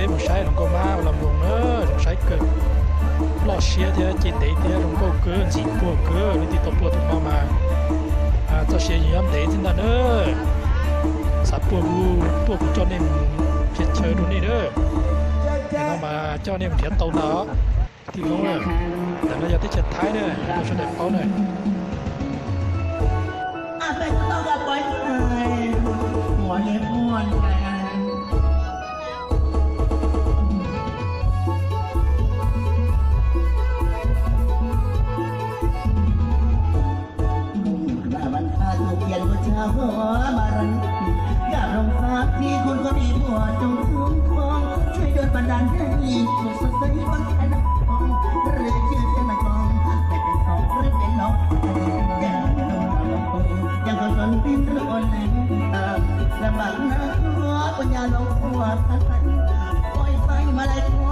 đấy một sai đồng cô ma làm vùng nữa một sai cực lọ xía thì chỉ để thì đồng cô cứ chỉ bùa cứ đi thì tập bùa tụi mà cho xía gì em để trên đó nữa sắp bùa cho nên thiệt chơi đúng đi nữa nó mà cho nên thiệt tàu đó thì không rồiแต่เราอยากที่จะท้ายเนี่ยเราช่วยเด็กเขาหน่อยเป็นต้องกับปล่อยหัวเล็บม้วนกันวันพาถูกเย็นก็เช้าหัวมารันอยากลงฟ้าที่คุณก็มีผัวจงคุ้มครองช่วยโดนบันดาลให้สุขสดใสวันแค่นักทองหรือชื่อเส้นมากองแต่เป็นสองหรือเป็นน้องยังคนคนพิมพ์อ่อนแรงลำบากนะหัวปัญญาลงหัวทันปล่อยไฟมาไล่